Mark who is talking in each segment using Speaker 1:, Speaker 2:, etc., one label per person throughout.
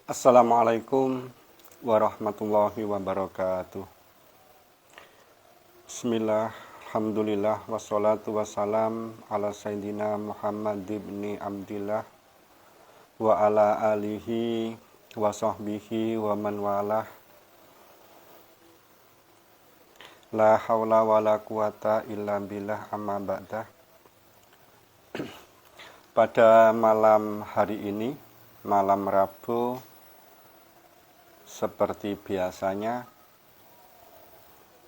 Speaker 1: Assalamualaikum warahmatullahi wabarakatuh. Bismillah, alhamdulillah, wassalatu wassalam ala sayyidina Muhammad ibni Abdillah wa ala alihi wa sahbihi wa man walah. La hawla wa la quwata illa billah amma ba'dah. Pada malam hari ini, malam Rabu, seperti biasanya,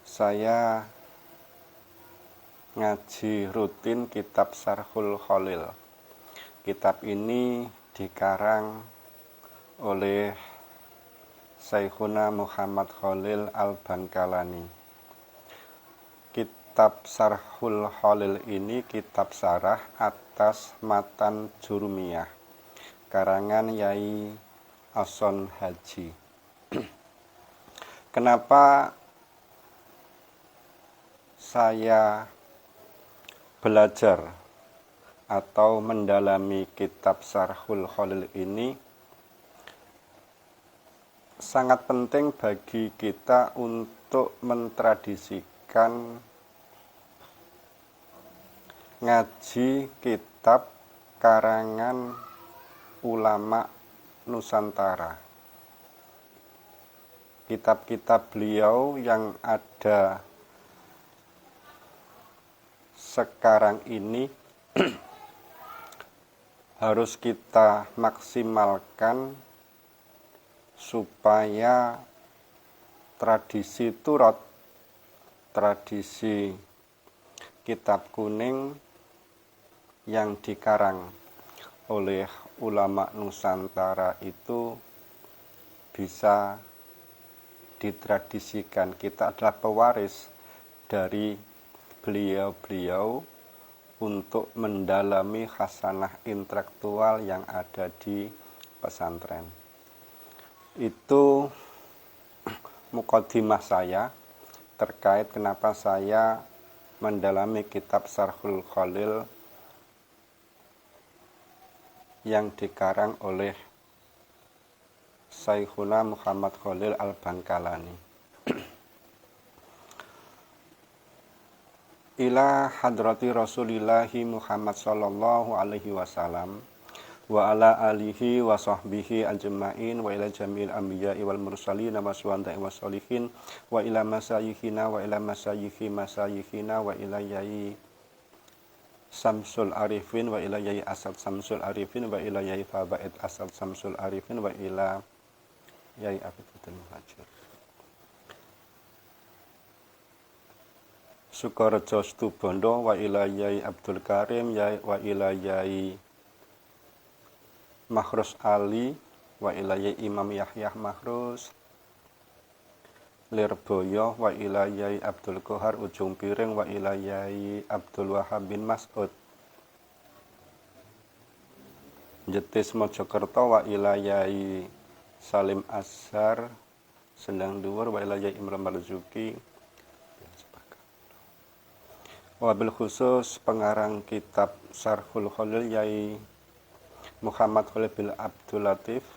Speaker 1: saya ngaji rutin kitab Syarhul Khalil. Kitab ini dikarang oleh Syekhuna Muhammad Khalil Al-Bankalani. Kitab Syarhul Khalil ini kitab syarah atas matan Jurmiyah, karangan Yai Ason Haji. Kenapa saya belajar atau mendalami kitab Syarhul Khalil ini? Sangat penting bagi kita untuk mentradisikan ngaji kitab karangan ulama Nusantara. Kitab-kitab beliau yang ada sekarang ini harus kita maksimalkan supaya tradisi Turot, tradisi kitab kuning yang dikarang oleh ulama Nusantara itu bisa ditradisikan. Kita adalah pewaris dari beliau-beliau untuk mendalami khasanah intelektual yang ada di pesantren. Itu mukadimah saya terkait kenapa saya mendalami kitab Syarhul Khalil yang dikarang oleh Syekhuna Muhammad Khalil Al-Bankalani. Ila hadrati Rasulillahi Muhammad sallallahu alaihi wasallam wa ala alihi wa sahbihi ajma'in wa ila jamil anbiya'i wal mursalin wa syuhada'i wa sholihin wa ila masayikhina wa ila masayikhi masayikhina wa ila yai Samsul Arifin wa ila yai Asad Samsul Arifin wa ila yai Fabaid Asad Samsul Arifin wa ila Yai Afidatul Muhajir. Sukorejo Stubondo wa ila Yai Abdul Karim wa ila Yai Mahrus Ali wa ila Yai Imam Yahya Mahrus. Lirboyo wa ila Yai Abdul Kohar Ujung Piring wa ila Yai Abdul Wahab bin Mas'ud. Jetis Mojokerto wa ila Yai Salim Azhar Sendang Dhuwur wa ila Yai Imran Marzuki. Wabil khusus pengarang kitab Syarhul Khalil Yai Muhammad Khalil bin Abdul Latif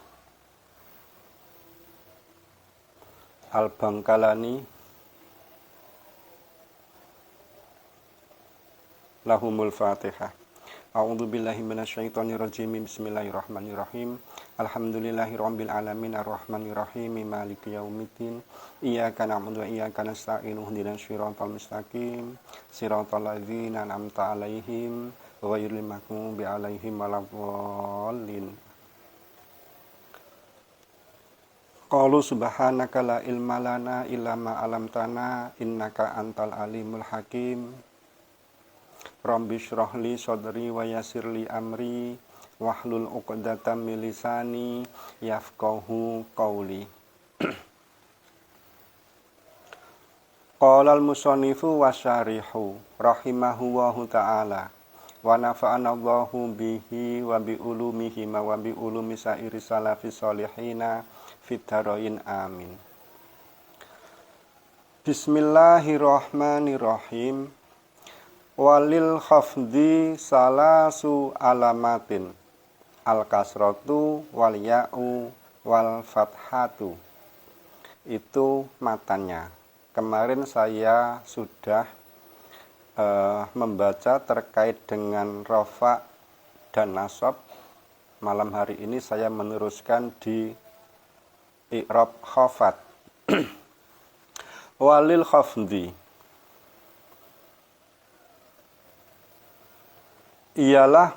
Speaker 1: Al-Bankalani lahumul Fatihah. A'udzu billahi minasyaitonir rajim. Bismillahirrahmanirrahim. Alhamdulillahirabbil alamin arrahmanir rahim maliki yaumiddin. Iyyaka na'budu wa iyyaka nasta'in ihdinas siratal mustaqim siratal ladzina an'amta 'alaihim ghairil maghdubi 'alaihim waladdallin. Qalu subhanaka la ilma lana illa ma 'allamtana innaka antal alimul hakim. Rabbi shrah li sadri wa yassir li amri wahlul 'uqdatam min lisani yafqahu qawli. Qala al-musannifu wa syarihu rahimahullahu ta'ala wa nafa'ana Allahu bihi wa bi ulumihi wa bi ulumi sairi salafi sholihina fid dharain amin. Bismillahirrahmanirrahim. Walil khafdi salasu alamatin al kasratu wal ya'u wal fathatu. Itu matanya. Kemarin saya sudah membaca terkait dengan rofa dan nasab. Malam hari ini saya meneruskan di i'rab khafat. Walil khafdi ialah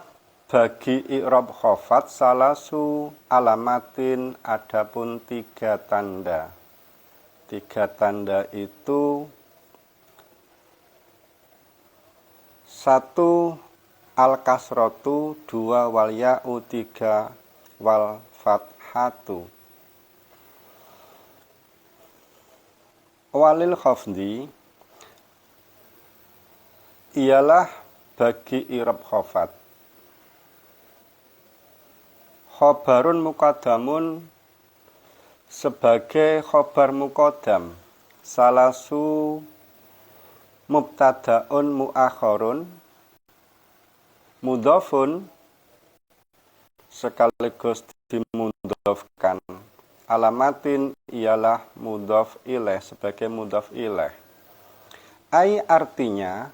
Speaker 1: bagi i'rab khafat salasu alamatin, adapun 3 tanda. 3 tanda itu: 1 al-kasratu, 2 wal ya'u, 3 wal fathatu. Walil khafdi ialah bagi i'rab khafat khobarun muqaddamun, sebagai khobar muqaddam, salasu mubtada'un mu'akhorun, mudhofun sekaligus dimudhofkan, alamatin ialah mudhof ilaih, sebagai mudhof ilaih. Ai artinya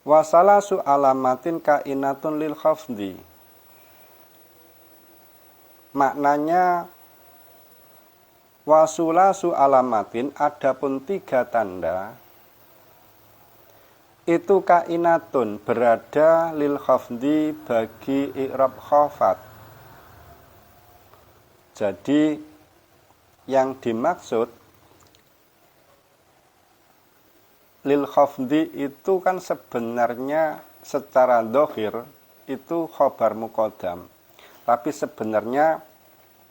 Speaker 1: wasalasu alamatin kainatun lil khafdi. Maknanya wasulasu alamatin, adapun 3 tanda itu kainatun, berada lil khafdi, bagi i'rab khafat. Jadi yang dimaksud lil khafdi itu kan sebenarnya secara dhahir itu khobar muqaddam. Tapi sebenarnya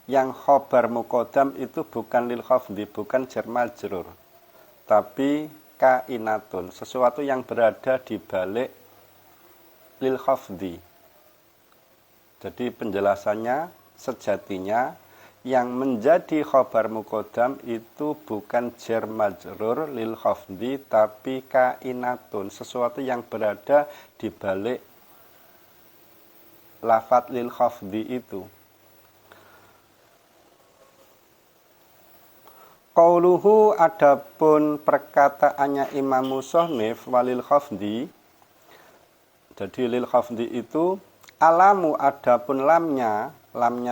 Speaker 1: yang khobar muqaddam itu bukan lil khafdi, bukan jar majrur, tapi kainatun, sesuatu yang berada di balik lil khafdi. Jadi penjelasannya, sejatinya yang menjadi khobar muqaddam itu bukan jar majrur lil khafdi, tapi kainatun, sesuatu yang berada di balik lafat lil khafdi itu. Qauluhu, adapun perkataannya Imam Musannif, walil khafdi, jadi lil khafdi itu alamu, adapun lamnya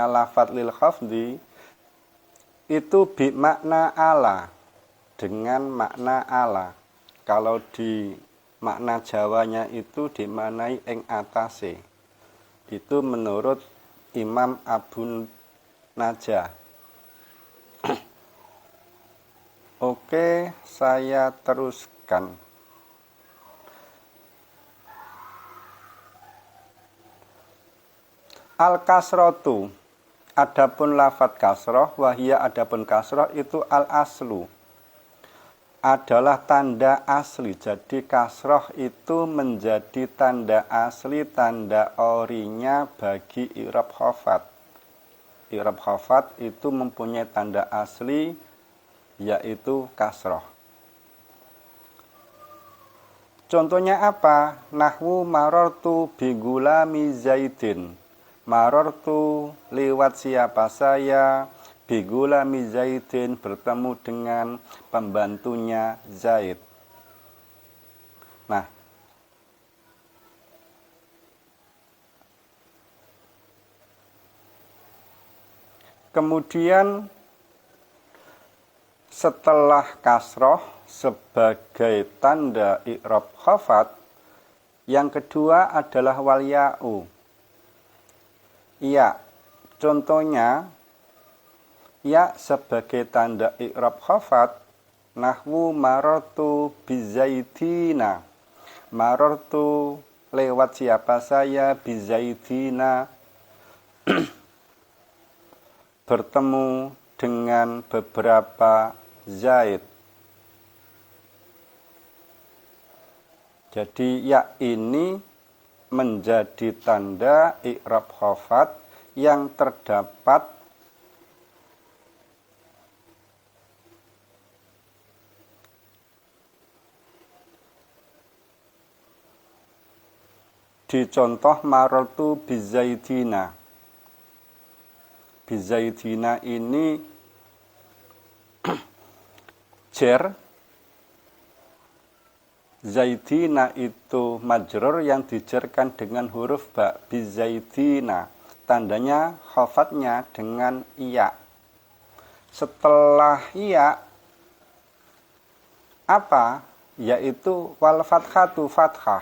Speaker 1: lafat lil khafdi itu bi makna ala, dengan makna ala. Kalau di makna Jawanya itu dimaknai ing atase. Itu menurut Imam Abu Najah. Oke, saya teruskan. Al-kasrotu, adapun lafat kasroh, wahia adapun kasroh itu al-aslu, adalah tanda asli. Jadi kasroh itu menjadi tanda asli, tanda orinya bagi i'rab khafat. I'rab khafat itu mempunyai tanda asli, yaitu kasroh. Contohnya apa? Nahwu marortu bigulami zaidin. Marortu, lewat siapa saya, bigulami zaidin, bertemu dengan pembantunya Zaid. Nah, kemudian setelah kasroh sebagai tanda i'rab khafat, yang kedua adalah wal ya'u. Ya, contohnya ya sebagai tanda i'rab khafat, nahwu marartu bizaidina. Marartu, lewat siapa saya, bizaidina, bertemu dengan beberapa Zaid. Jadi ya ini menjadi tanda i'rab khafat yang terdapat di contoh marartu bizaidina. bizaidina ini jer, zaidina itu majrur yang dijerkan dengan huruf ba, bizaidina, tandanya khofatnya dengan iya. Setelah iya apa? Yaitu wal fathatu fathah.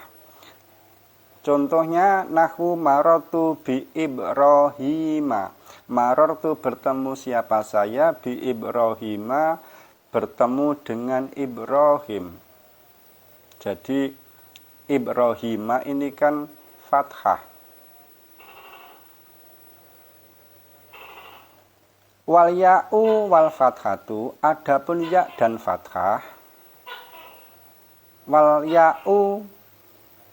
Speaker 1: Contohnya nahwu marartu bi Ibrahima. Marartu bertemu siapa saya, bi Ibrahima bertemu dengan Ibrahim. Jadi Ibrahima ini kan fathah. Wal ya'u wal fathatu, adapun ya dan fathah. Wal ya'u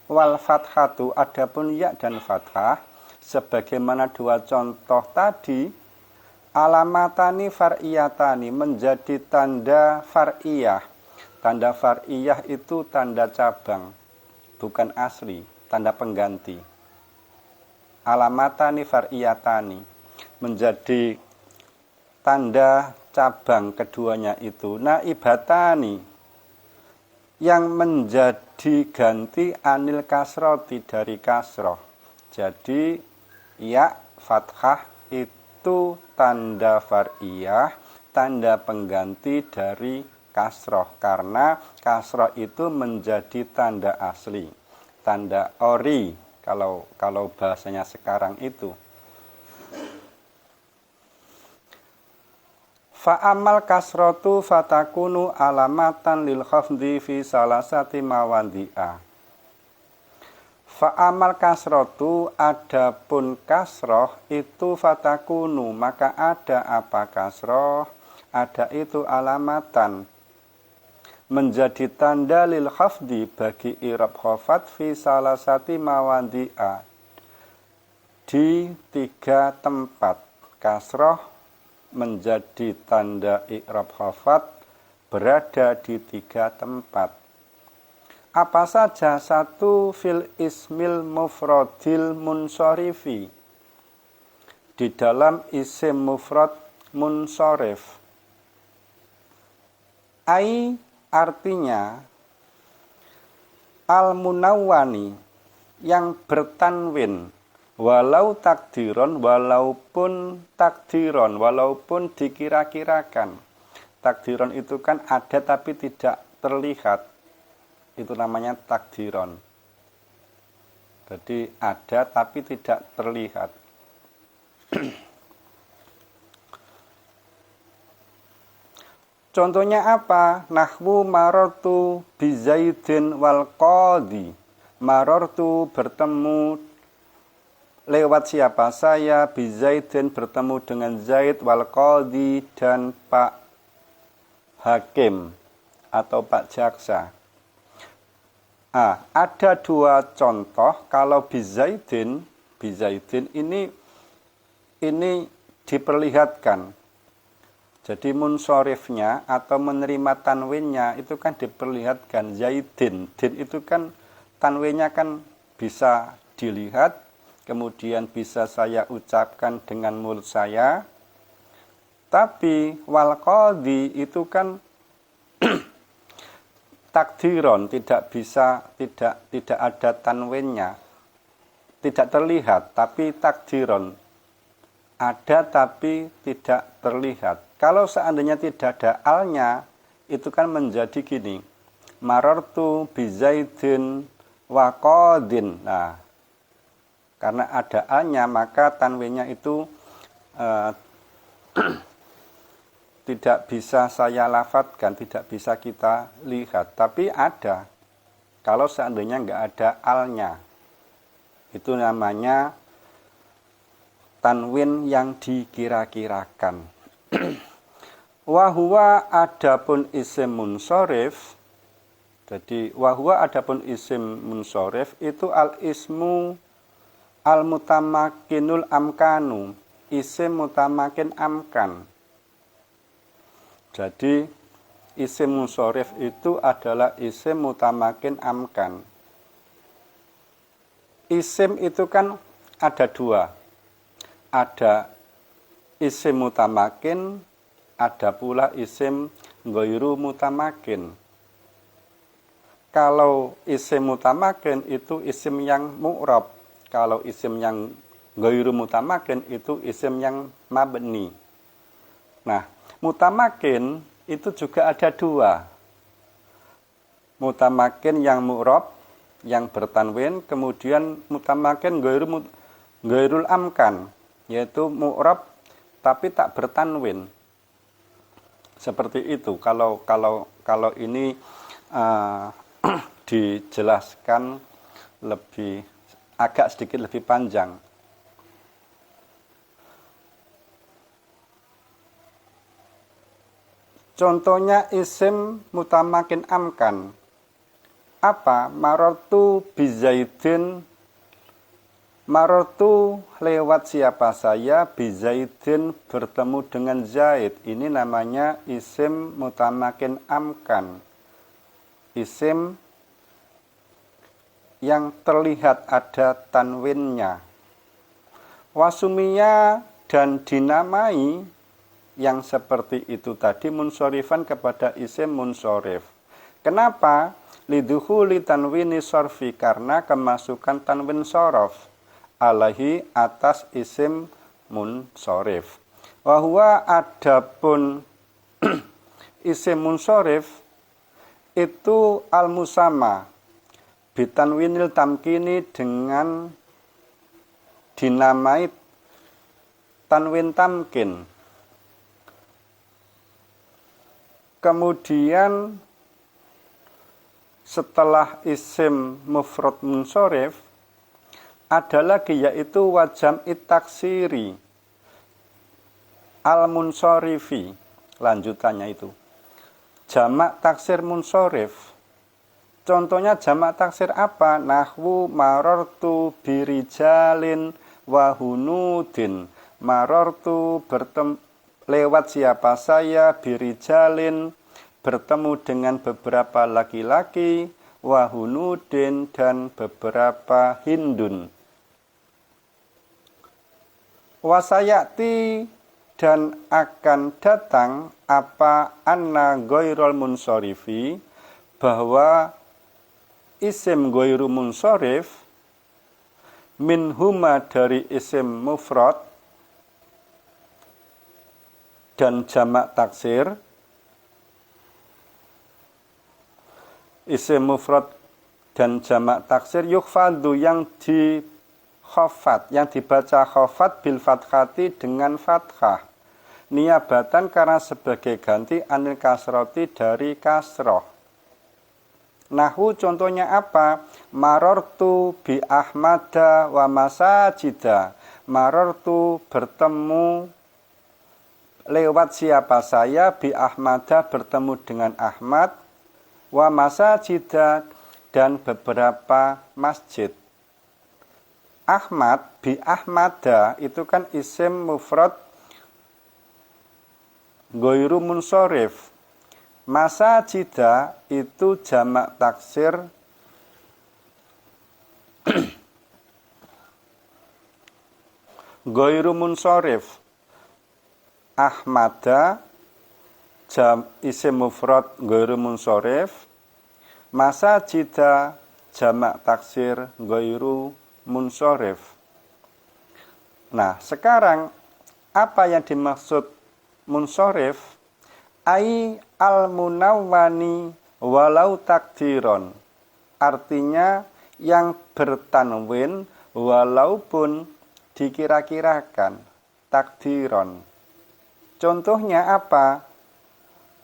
Speaker 1: wal fathatu, adapun ya dan fathah, sebagaimana dua contoh tadi, alamatani far'iyatani, menjadi tanda far'iyah. Tanda far'iyah itu tanda cabang, bukan asli, tanda pengganti. Alamatani far'iyatani, menjadi tanda cabang keduanya itu. Naibatani, yang menjadi ganti anil kasroti, dari kasroh. Jadi ya fathah itu tanda far'iyah, tanda pengganti dari kasroh, karena kasroh itu menjadi tanda asli, tanda ori kalau bahasanya sekarang itu. Fa'amal kasrotu fatakunu alamatan lil khafdi fi salasati mawandi'a. Fa'amal kasrotu, adapun kasroh itu fatakunu, maka ada apa kasroh? Ada itu alamatan, menjadi tanda lil khafdi, bagi i'rab khafat, fi salasati mawandi'a, di 3 tempat. Kasroh menjadi tanda i'rab khafat berada di 3 tempat. Apa saja? 1, fil ismil mufradil munsorifi, di dalam isim mufrad munsorif. Ai artinya al munawwani, yang bertanwin, walau takdiron, walaupun takdiron, walaupun dikira-kirakan. Takdiron itu kan ada tapi tidak terlihat, itu namanya takdiron. Jadi ada tapi tidak terlihat. Contohnya apa? Nahwu marartu bi Zaidin wal qadhi. Marartu bertemu lewat siapa saya, bi Zaidin bertemu dengan Zaid, wal qadhi dan Pak Hakim atau Pak Jaksa. Ada 2 contoh kalau bi Zaidin ini diperlihatkan. Jadi munsorifnya atau menerima tanwinnya itu kan diperlihatkan Zaidin. Din itu kan tanwinnya kan bisa dilihat, kemudian bisa saya ucapkan dengan mulut saya. Tapi wal qadhi itu kan takdiron, tidak bisa, tidak ada tanwinnya, tidak terlihat, tapi takdiron, ada tapi tidak terlihat. Kalau seandainya tidak ada alnya, itu kan menjadi gini, marartu bi Zaidin wa qadin. Nah, karena ada alnya, maka tanwinnya itu tidak bisa saya lafadzkan, tidak bisa kita lihat, tapi ada. Kalau seandainya nggak ada alnya, itu namanya tanwin yang dikira-kirakan. Wahuwa adapun isim munsorif, jadi wahuwa adapun isim munsorif itu al ismu al mutamakinul amkanu, isim mutamakin amkan. Jadi isim munsorif itu adalah isim mutamakin amkan. Isim itu kan ada 2. Ada isim mutamakin, ada pula isim ghairu mutamakin. Kalau isim mutamakin itu isim yang mu'rab. Kalau isim yang ghairu mutamakin itu isim yang mabni. Nah, mutamakin itu juga ada dua. Mutamakin yang mu'rab, yang bertanwin, kemudian mutamakin ghairul amkan, yaitu mu'rab tapi tak bertanwin. Seperti itu. Kalau ini dijelaskan agak sedikit lebih panjang. Contohnya isim mutamakin amkan. Apa? Marartu bizaidin. Marartu lewat siapa saya, bizaidin bertemu dengan Zaid. Ini namanya isim mutamakin amkan. Isim yang terlihat ada tanwinnya. Wasumiyah dan dinamai yang seperti itu tadi munsorifan kepada isim munsorif. Kenapa? Liduhuli tanwini sorfi, karena kemasukan tanwin sorof alaihi atas isim munsorif. Wahwa adapun isim munsorif itu al-musama bitanwinil tamkini, dengan dinamai tanwin tamkin. Kemudian setelah isim mufrad munsorif ada lagi, yaitu wajam taksiri al-munsorifi. Lanjutannya itu jamak taksir munsorif. Contohnya jamak taksir apa? Nahwu marartu birijalin wahunudin. Marartu lewat siapa saya, birijalin bertemu dengan beberapa laki-laki, wahunudin dan beberapa hindun. Wasayati dan akan datang apa anna ghairul munsorifi, bahwa isim ghairu munsorif minhuma dari isim mufrad dan jamak taksir. Isim mufrad dan jamak taksir yukhfadhu, yang di khafat, yang dibaca khafat bil fathati, dengan fathah, niyabatan karena sebagai ganti anil kasroti, dari kasroh. Nahwu contohnya apa? Marartu bi ahmada wa masajida. Marartu bertemu lewat siapa saya, bi ahmada bertemu dengan Ahmad, wa masajida dan beberapa masjid. Ahmad bi ahmada itu kan isim mufrad ghairu munsorif. Masajida itu jamak taksir ghairu munsorif. Ahmada isim mufrad ghairu munsorif. Masajida jamak taksir ghairu munsorif. Nah, sekarang apa yang dimaksud munsorif? Ai al-munawwani walau takdiron. Artinya yang bertanwin walaupun dikira-kirakan, takdiron. Contohnya apa?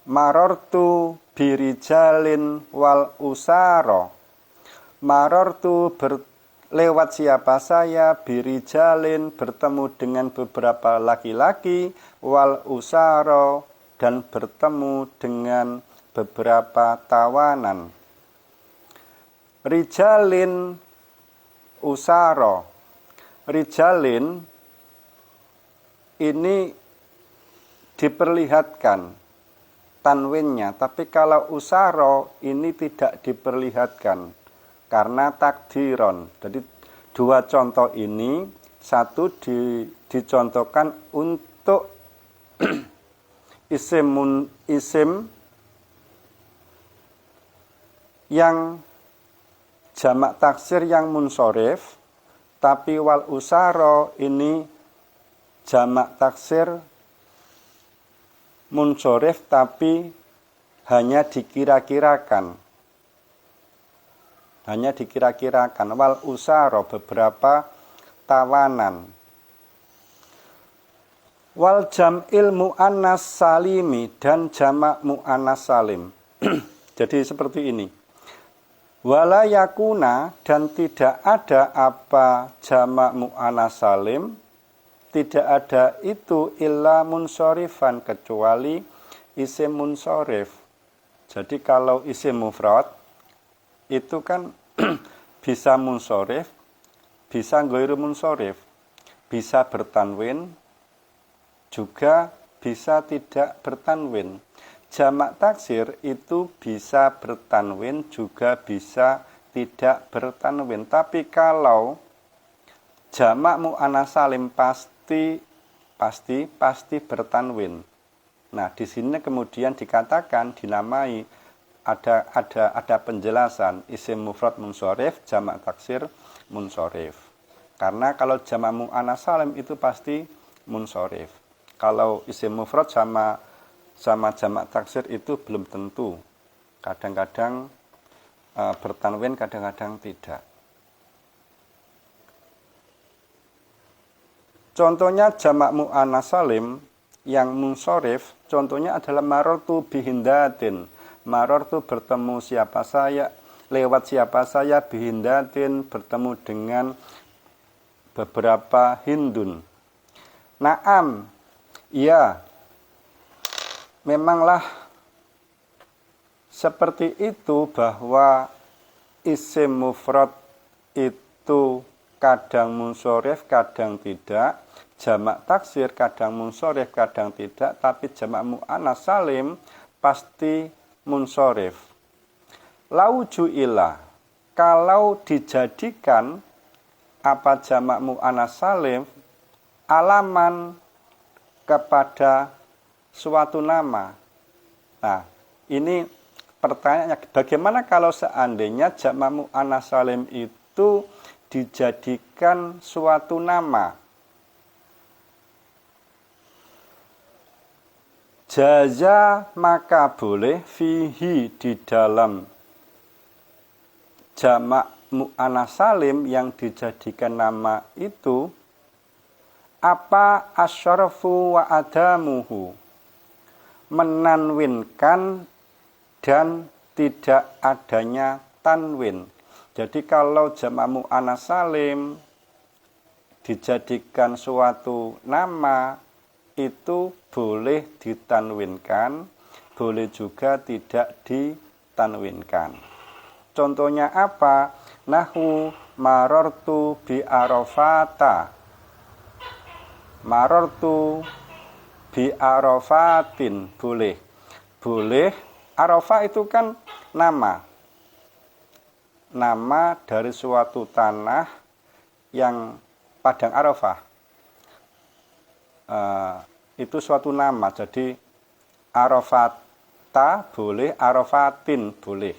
Speaker 1: Marartu birijalin wal usaro. Marartu lewat siapa saya, birijalin bertemu dengan beberapa laki-laki, wal usaro dan bertemu dengan beberapa tawanan. Rijalin usaro. Rijalin ini diperlihatkan tanwinnya, tapi kalau usaro ini tidak diperlihatkan karena takdiron. Jadi dua contoh ini, satu dicontohkan untuk untuk isim yang jamak taksir yang munsorif, tapi wal usaro ini jamak taksir munsorif tapi hanya dikira-kirakan. Hanya dikira-kirakan. Wal usaro beberapa tawanan. Wal jam'il mu'annas salimi dan jamak mu'annas salim. Jadi seperti ini. Wala yakuna dan tidak ada apa jamak mu'annas salim, tidak ada itu illa munsorifan kecuali isim munsorif. Jadi kalau isim mufrad itu kan bisa munsorif, bisa ghairu munsorif, bisa bertanwin, juga bisa tidak bertanwin. Jamak taksir itu bisa bertanwin, juga bisa tidak bertanwin. Tapi kalau jamak mu'annas salim pasti bertanwin. Nah, di sini kemudian dikatakan dinamai ada penjelasan isim mufrad munsorif, jamak taksir munsorif. Karena kalau jamak mu'annas salim itu pasti munsorif. Kalau isim mufrad sama jamak taksir itu belum tentu. Kadang-kadang bertanwin, kadang-kadang tidak. Contohnya jamak mu'annas salim yang munsorif, contohnya adalah marartu bihindatin. Marartu bertemu siapa saya, lewat siapa saya, bihindatin bertemu dengan beberapa hindun. Naam, ya, memanglah seperti itu bahwa isim mufrad itu kadang munsorif, kadang tidak. Jamak taksir kadang munsorif, kadang tidak. Tapi jamak mu'annas salim pasti munsorif. Lauju'ilah, kalau dijadikan apa jamak mu'annas salim alaman kepada suatu nama. Nah, ini pertanyaannya, bagaimana kalau seandainya jamak mu'annas salim itu dijadikan suatu nama? Jaza maka boleh fihi di dalam jamak mu'annas salim yang dijadikan nama itu apa asyarafu wa adamuhu, menanwinkan dan tidak adanya tanwin. Jadi kalau jamak mu'annas salim dijadikan suatu nama itu boleh ditanwinkan, boleh juga tidak ditanwinkan. Contohnya apa? Nahwu marartu bi arafata. Marartu bi arafatin, boleh. Boleh. Arafah itu kan nama. Nama dari suatu tanah yang padang Arafah. Itu suatu nama. Jadi arafata boleh, arafatin boleh.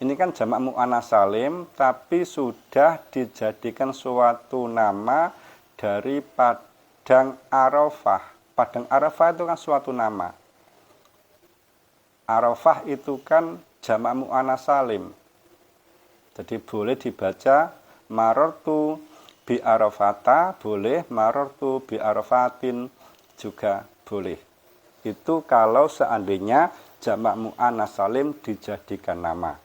Speaker 1: Ini kan jamak mu'annas salim, tapi sudah dijadikan suatu nama dari padang Arafah. Padang Arafah itu kan suatu nama. Arafah itu kan jamak mu'annas salim. Jadi boleh dibaca marartu bi arafata, boleh marartu bi arafatin juga boleh. Itu kalau seandainya jamak mu'annas salim dijadikan nama.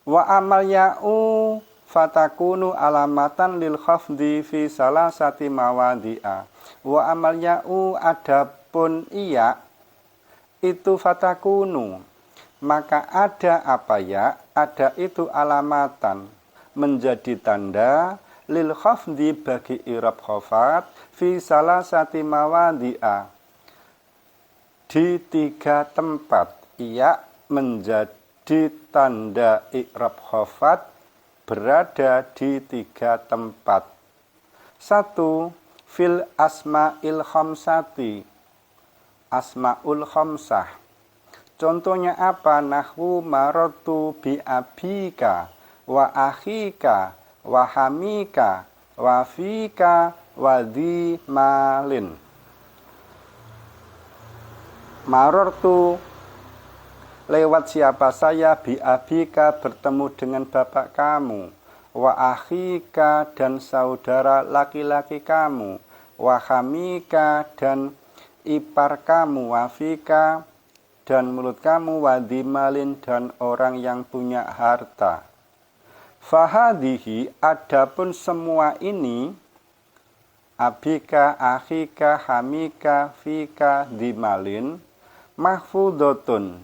Speaker 1: Wa amal ya'u fatakunu alamatan lil khafdi fi salasati mawadi'a. Wa amal ya'u adapun iya itu fatakunu, maka ada apa ya? Ada itu alamatan, menjadi tanda lil khafdi bagi i'rab khafat fi salasati mawadi'a, di 3 tempat. Iya menjadi tanda i'rab khafat berada di 3 tempat. 1. Fil asma'il khamsati, asma'ul khamsah. Contohnya apa? Nahwu marartu bi abika wa akhika wa hamika wa fika wa dhi malin. Marartu, lewat siapa saya, bi abika, bertemu dengan bapak kamu, wa akhika, dan saudara laki-laki kamu, wa hamika, dan ipar kamu, wa fika, dan mulut kamu, wa dimalin, dan orang yang punya harta. Fahadihi, adapun semua ini, abika, akhika, hamika, fika, dimalin, mahfudotun,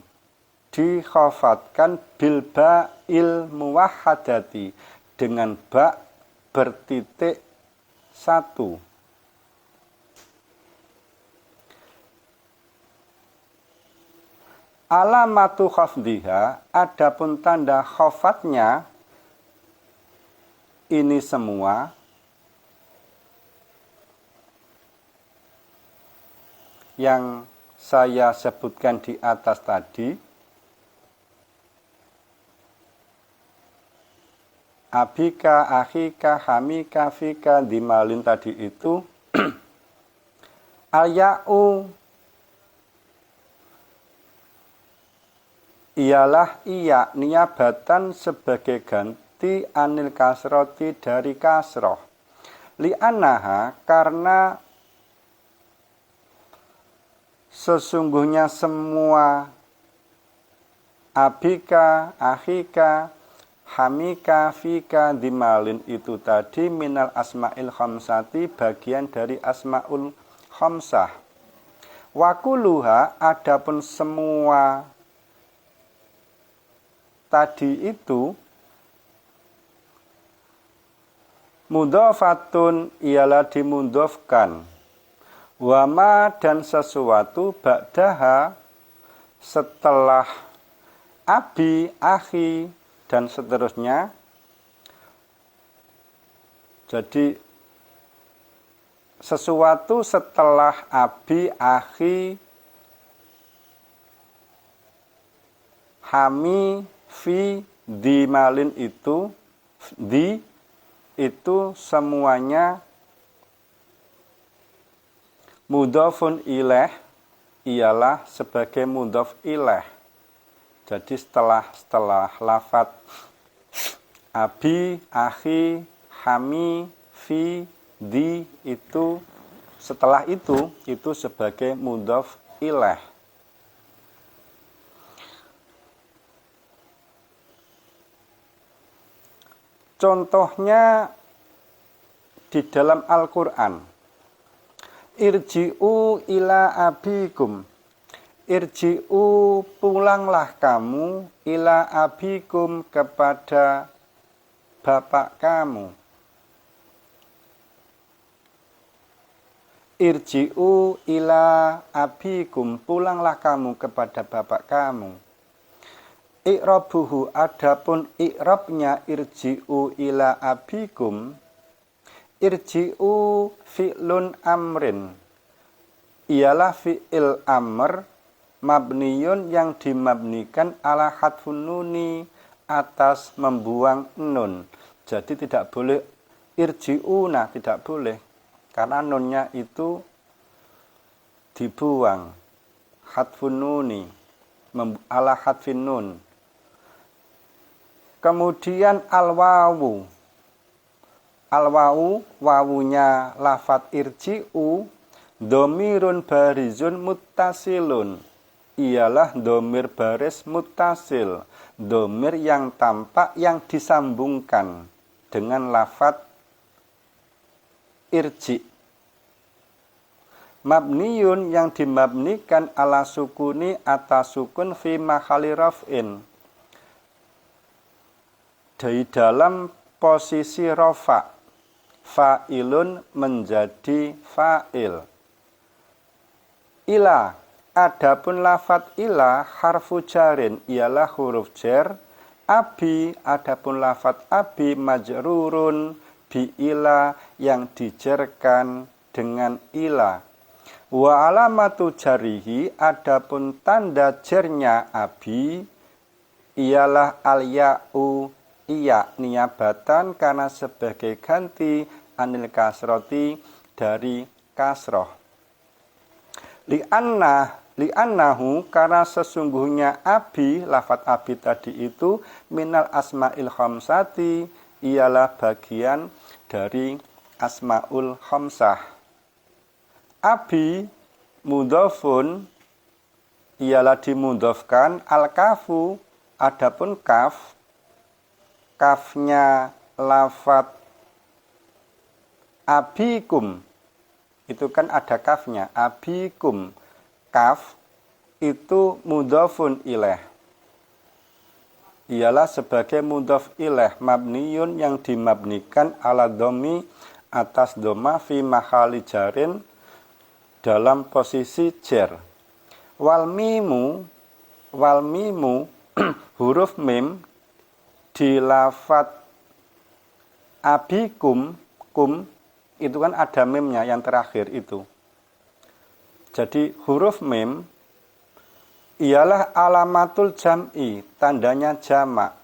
Speaker 1: dikhafatkan bil ba'il muwahhadati, dengan ba bertitik 1. Alamatu khafdiha, adapun tanda khafatnya ini semua yang saya sebutkan di atas tadi, abika, akhika, hamika, fika, dimalin tadi itu al-ya'u ialah iya niyabatan sebagai ganti anil kasroti dari kasroh, li'annaha, karena sesungguhnya semua abika, akhika, hamika, fika, dimalin itu tadi minal asma'il khamsati, bagian dari asma'ul khamsah. Wakuluha, adapun semua tadi itu mudhofatun, ialah dimudhofkan. Wama, dan sesuatu ba'daha, setelah abi, akhi, dan seterusnya. Jadi sesuatu setelah abi, akhi, hami, fi, dimalin itu, itu semuanya mudhofun ilaih, ialah sebagai mudhof ilaih. Jadi setelah lafat abi, akhi, hami, fi, di, itu setelah itu sebagai mudhof ilaih. Contohnya di dalam Al-Qur'an, irji'u ila abikum, irji'u, pulanglah kamu, ila abikum, kepada bapak kamu. Irji'u ila abikum, pulanglah kamu kepada bapak kamu. I'rabuhu, adapun i'rabnya irji'u ila abikum, irji'u fi'lun amrin, ialah fi'il amr mabniyun, yang dimabnikan ala hadfun nuni, atas membuang nun. Jadi tidak boleh irji'una, tidak boleh, karena nunnya itu dibuang, hadfun nuni, ala hadfin nun. Kemudian al-wawu, al-wawu, wawunya lafat irji'u, domirun barizun muttasilun, ialah domir baris muttasil, domir yang tampak, yang disambungkan dengan lafat irji. Mabniyun, yang dimabnikan ala sukuni, atas sukun, fi mahalli raf'in, di dalam posisi rofa, fa'ilun menjadi fa'il. Ila, adapun lafat ila harfu jarin, ialah huruf jar. Abi, adapun lafat abi majrurun, bi'ila yang dijerkan dengan ila. Wa alamatu jarihi, adapun tanda jernya abi ialah al-ya'u, iya niabatan karena sebagai ganti anil kasroti dari kasroh. Li'annahu karena sesungguhnya abi, lafat abi tadi itu minal asma'il khamsati, ialah bagian dari asma'ul khamsah. Abi mudhofun ialah dimudhofkan, al-kafu adapun kafnya lafat abikum itu kan ada kafnya, abikum, kaf itu mudhofun ilaih, ialah sebagai mudhof ilaih mabniyun yang dimabnikan ala dhammi atas dhamma fi mahali jarin dalam posisi jar. Wal mimu huruf mim di lafat abikum, kum itu kan ada mimnya yang terakhir itu. Jadi huruf mim ialah alamatul jam'i, tandanya jamak.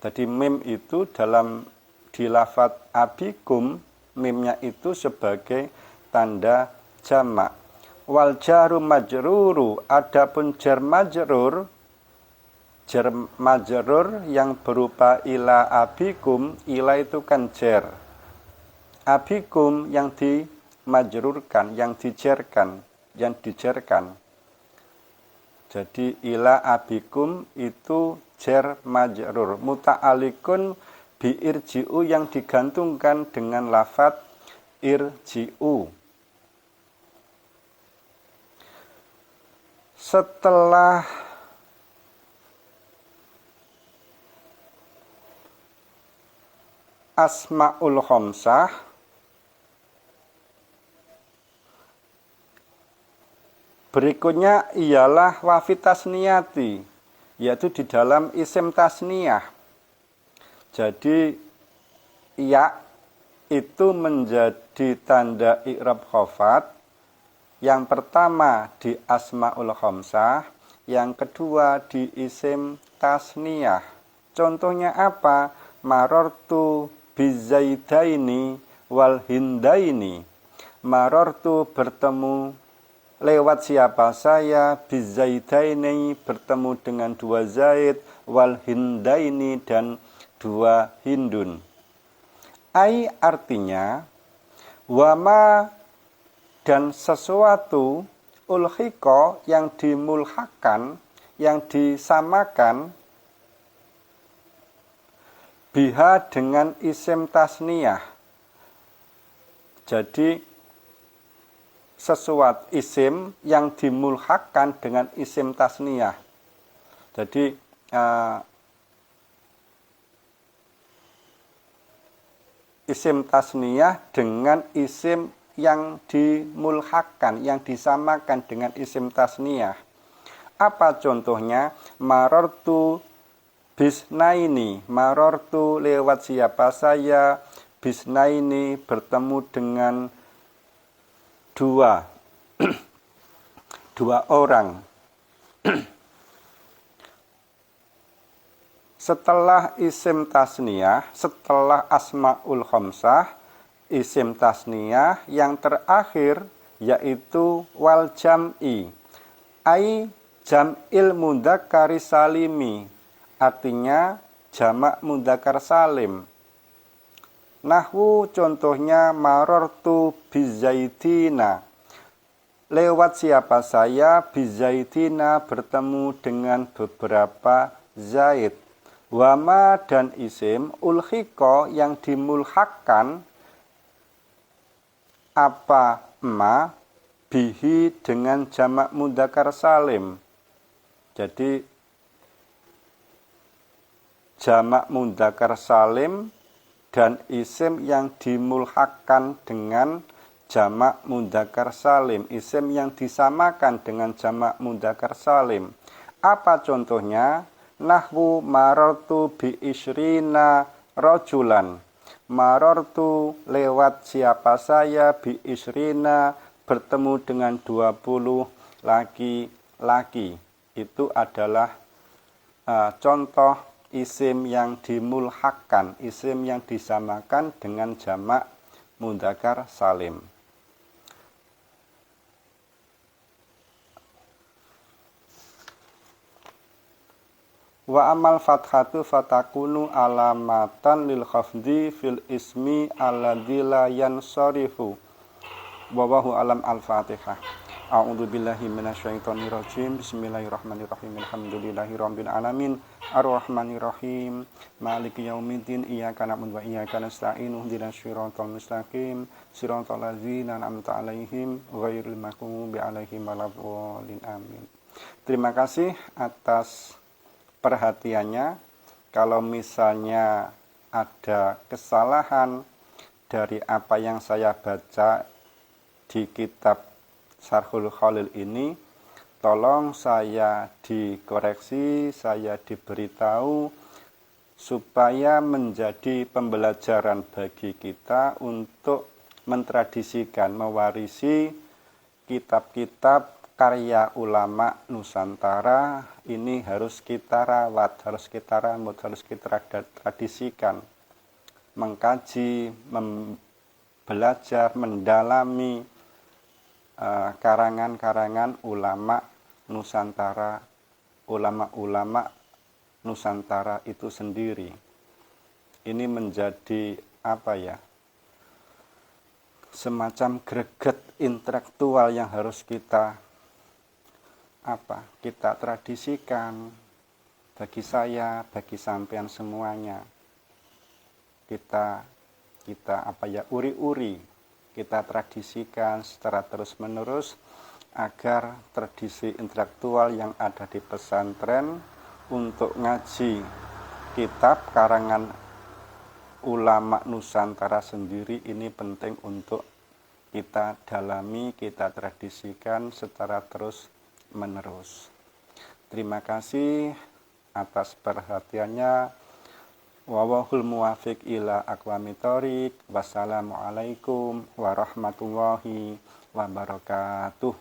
Speaker 1: Jadi mim itu dalam di lafat abikum, mimnya itu sebagai tanda jamak. Wal jaru majruru, adapun jar majrur yang berupa ila abikum, ila itu kan jar. Abikum yang dimajrurkan, yang dijerkan, yang dijerkan. Jadi ila abikum itu jar majrur, muta'alikun bi irji'u yang digantungkan dengan lafat irji'u. Setelah asma'ul khamsah, berikutnya ialah wafi tasniyati, yaitu di dalam isim tasniyah. Jadi ya itu menjadi tanda i'rab khafat. Yang pertama di asma'ul khamsah, yang kedua di isim tasniyah. Contohnya apa? Marortu bizaidaini wal hindaini. Marortu bertemu, lewat siapa saya, bizaidaini bertemu dengan dua zaid, wal hindaini dan dua hindun. Ai artinya wama dan sesuatu ulhiko yang dimulhakan, yang disamakan biha dengan isim tasniyah. Jadi sesuatu isim yang dimulhakan dengan isim tasniyah. Jadi isim tasniyah dengan isim yang dimulhakan, yang disamakan dengan isim tasniyah. Apa contohnya? Marortu bisnaini, marortu lewat siapa saya, bisnaini bertemu dengan dua orang. Setelah isim tasniyah, setelah asma'ul khamsah, isim tasniyah yang terakhir yaitu wal jam'i, ai jam'il mudzakkari salimi, artinya jamak mudzakkar salim. Nahwu contohnya marortu bizaidina, lewat siapa saya, bizaidina bertemu dengan beberapa zaid. Wama dan isim ulhiko yang dimulhakkan, apa ma bihi dengan jamak mudzakkar salim. Jadi jamak mudzakkar salim dan isim yang dimulhakkan dengan jamak mudzakkar salim, isim yang disamakan dengan jamak mudzakkar salim. Apa contohnya? Nahwu marartu bi isrina rajulan, marortu lewat siapa saya bi isrina bertemu dengan 20 laki-laki. Itu adalah contoh isim yang dimulhakkan, isim yang disamakan dengan jamak mudzakkar salim. Wa amal fathatu fatakunu alamatan lil khafdi fil ismi alladzi la yansarifu. Wallahu alam. Al-Fatihah. A'udzu billahi minasyaitonir rajim. Bismillahirrahmanirrahim. Alhamdulillahirabbil alamin. Arrahmanir rahim. Maliki yaumiddin. Iyyaka na'budu wa iyyaka nasta'in. Ihdinas siratal mustaqim. Siratal ladzina an'amta 'alaihim ghairil maghdubi 'alaihim waladdallin. Amin. Terima kasih atas perhatiannya. Kalau misalnya ada kesalahan dari apa yang saya baca di kitab Syarhul Khalil ini, tolong saya dikoreksi, saya diberitahu supaya menjadi pembelajaran bagi kita untuk mentradisikan, mewarisi kitab-kitab karya ulama Nusantara. Ini harus kita rawat, harus kita rambut, harus kita tradisikan, mengkaji, belajar, mendalami karangan-karangan ulama Nusantara, ulama-ulama Nusantara itu sendiri. Ini menjadi semacam greget intelektual yang harus kita tradisikan, bagi saya, bagi sampean semuanya. Kita uri-uri, kita tradisikan secara terus-menerus agar tradisi intelektual yang ada di pesantren untuk ngaji kitab karangan ulama Nusantara sendiri ini penting untuk kita dalami, kita tradisikan secara terus-menerus. Terima kasih atas perhatiannya. Wallahul muwaffiq ila aqwamit thoriq. Wassalamualaikum warahmatullahi wabarakatuh.